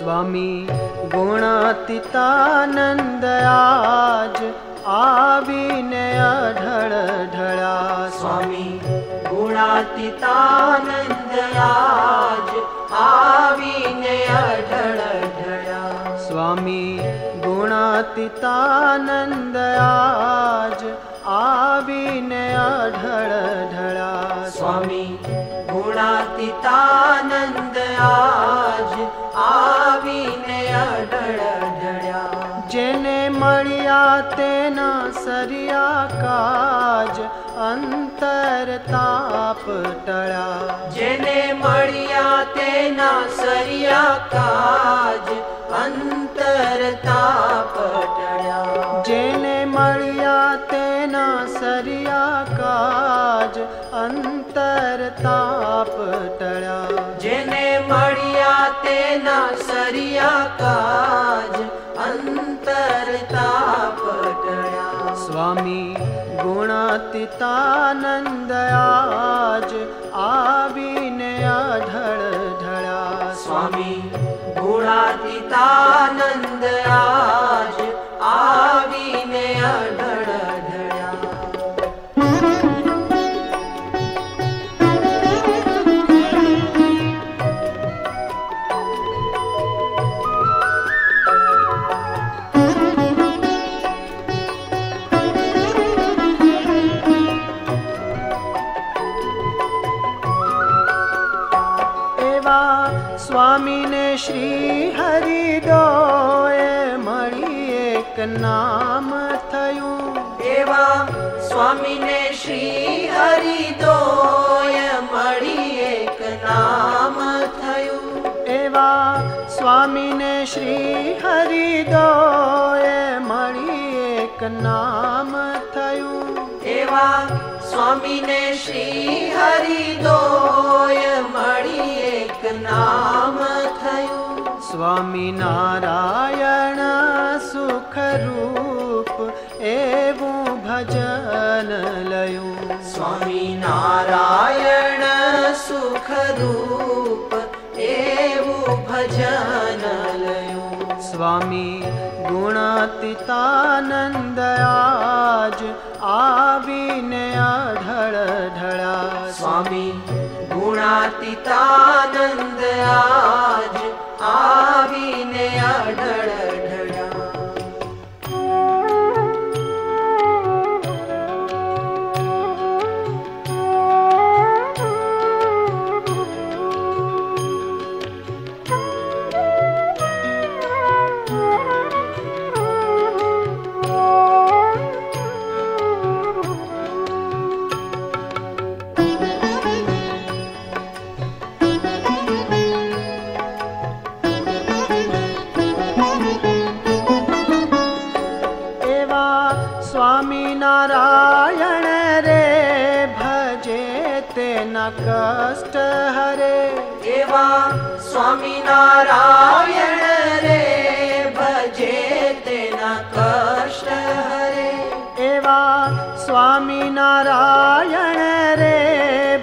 स्वामी गुणातीतानंद आज आवीने अढळ ढळा। स्वामी गुणातीतानंद आज आवीने अढळ ढळा। स्वामी गुणातीतानंद आज आवीने अढळ ढळा। स्वामी गुणातीतानंद आज आवीने अढळ ढळा। जेने मळिया तेना सरिया काज अंतर ताप टळा। जेने मळिया तेना सरिया काज अंतर ताप टळा। जेने मळिया तेना सरिया काज अंतर ताप टळा। जेने मळिया तेना सरिया काज अंतर ताप टळा। स्वामी गुणातीतानंद आज आवीने अढळ ढळा। स्वामी गुणातीतानंद आज आवीने अढळ ढळा। स्वामी ने श्री हरि दोए मळी एक नाम थयुं। एवा स्वामी ने श्री हरि दोय मळी एक नाम थयुं। एवा स्वामी ने श्री हरि दोए मळी एक नाम थयुं। एवा स्वामी ने श्री हरि दोय मळी एक नाम थयुं। स्वामी नारायण सुख रूप एवं भजन लयुं। स्वामी नारायण सुख रूप एवं भजन लयुं। स्वामी गुणातीतानंद आज आवीने अढळ ढळा। स्वामी गुणातीतानंद आज आवीने अढळ ढळा। स्वामी नारायण रे भजे तेना कष्ट हरे। एवा स्वामी नारायण रे भजे तेना कष्ट हरे। एवा स्वामी नारायण रे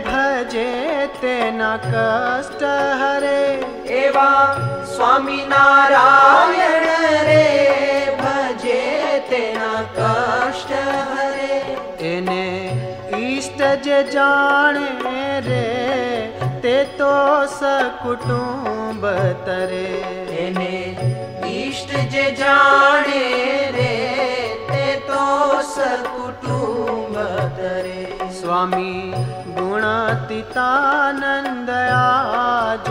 भजे तेना कष्ट हरे। एवा स्वामी नारायण रे भजे तेना कष्ट हरे। एने इष्ट जे जाने रे ते तो सकुटुंब तरे। एने इष्ट जे जाने रे ते तो सकुटुंब तरे। स्वामी गुणातीतानंद आज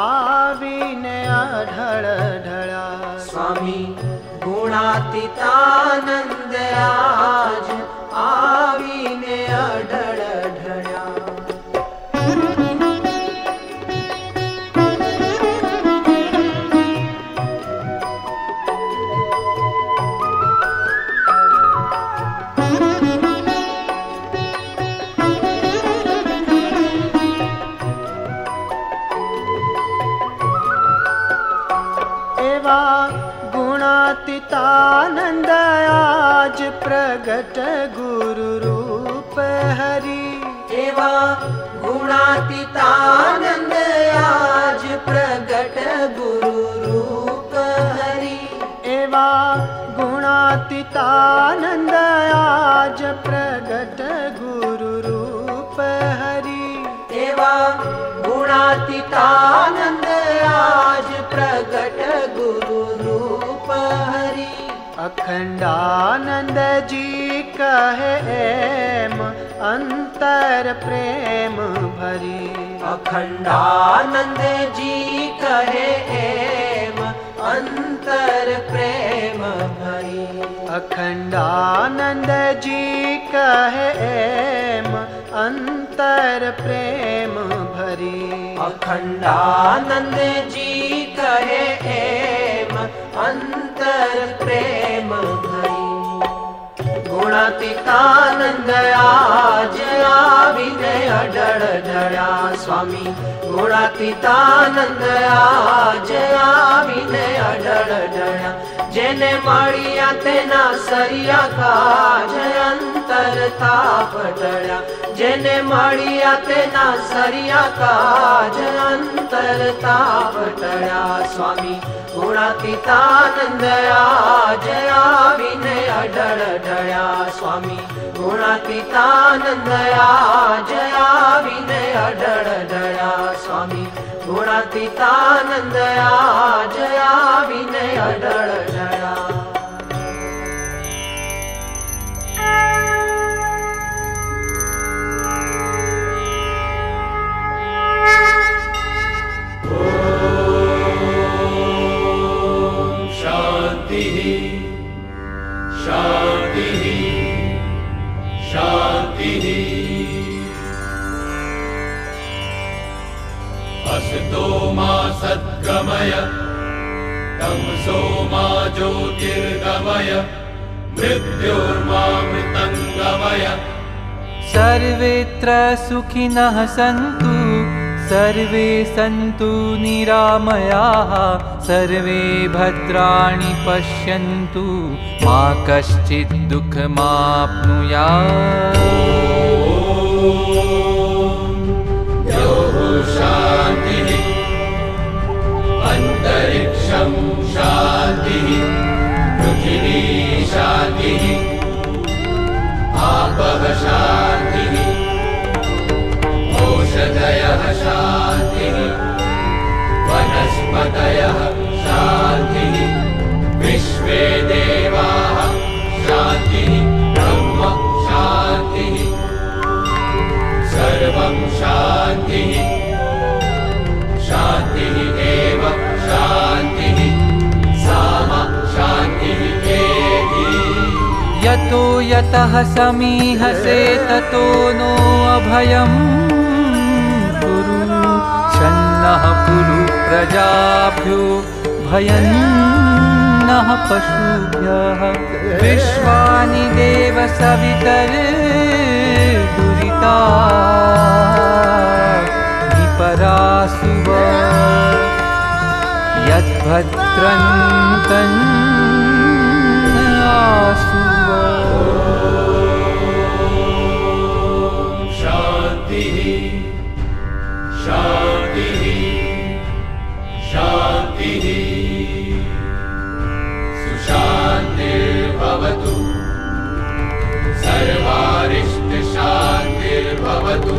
आवीने अढळ ढळा। स्वामी गुणातीतानंद आज आवीने अढळ ढळा। एवा गुणातीतानंद आज प्रगट गुरु रूप हरि। एवा गुणातीतानंद आज प्रगट गुरु रूप गुणातीतानंद आज प्रगट गुरु रूप हरि। एवा गुणातीतानंद आज प्रगट गुरु रूप हरि। अखंडानंद जी कहे एम अंतर प्रेम भरी। अखंडानंद जी कहे एम अंतर प्रेम भरी। अखंडानंद जी कहे एम अंतर प्रेम भरी। अखंडानंद जी कहे एम अंतर प्रेम भरी। गुणातीतानंद आज आवीने अडळ ढळ्या स्वामी। गुणातीतानंद आज आवीने अडळ ढळ्या। जेने माळिया तेना सरिया काज अंतर ताप टळ्या। जेने माळिया तेना सरिया काज अंतर ताप टळ्या स्वामी। गुणातीतानंद आज आवीने अडळ ढळ्या स्वामी। गुणातीतानंद आज आवीने अडळ ढळ्या स्वामी। गुणातीतानंद आज आवीने अडळ ढळ्या। असतो मा सद्गमय तमसो मा ज्योतिर्गमय मृत्योर्मामृतङ्गमय। सर्वेत्र सुखिनः सन्तु सर्वे सन्तु निरामयाः। सर्वे भद्राणि पश्यन्तु मा कश्चित् दुःखमाप्नुयात्। शान्तिः अन्तरिक्षं शान्तिः पृथिवी शान्तिः आपः शान्तिः औषधयः शान्तिः वनस्पतयः शान्तिः विश्वे देवाः शान्तिः ब्रह्म शान्तिः सर्वं शान्तिः शान्तिः एव शान्तिः सामा शान्तिः एति। यतो यतः समीहसे ततो नो अभयं कुरु। शन्नः कुरु प्रजाभ्यो भयन्नः पशुभ्यः। विश्वानि देव सवितर्दुरिता विपरासुव। यद्भद्रं तन्नासुव। शान्तिः शान्तिः शान्तिः सुशान्तिर्भवतु सर्वारिष्टशान्तिर्भवतु।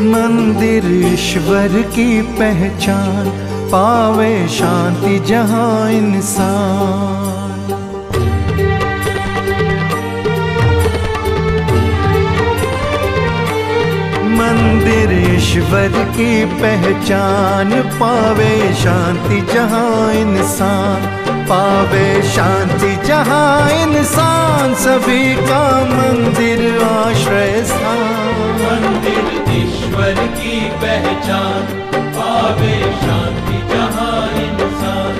मंदिर ईश्वर की पहचान, पावे शांति जहाँ इंसान। मंदिर ईश्वर की पहचान पावे शांति जहाँ इंसान, पावे शांति जहाँ इंसान, सभी का मंदिर आश्रय स्थान। मंदिर ईश्वर की पहचान, पावे शांति जहाँ इंसान,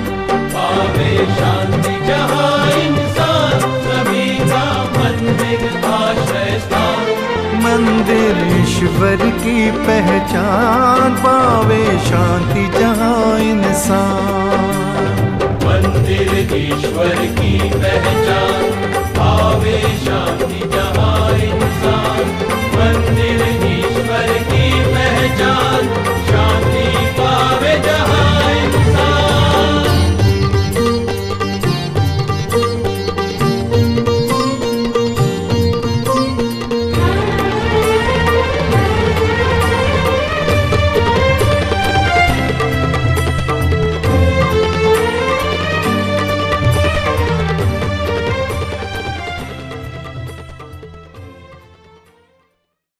पावे शांति जहाँ इंसान, सभी का मंदिर आश्रय स्थान। मंदिर ईश्वर की पहचान, पावे शांति जहाँ इंसान। मंदिर ईश्वर की पहचान, पावे शांति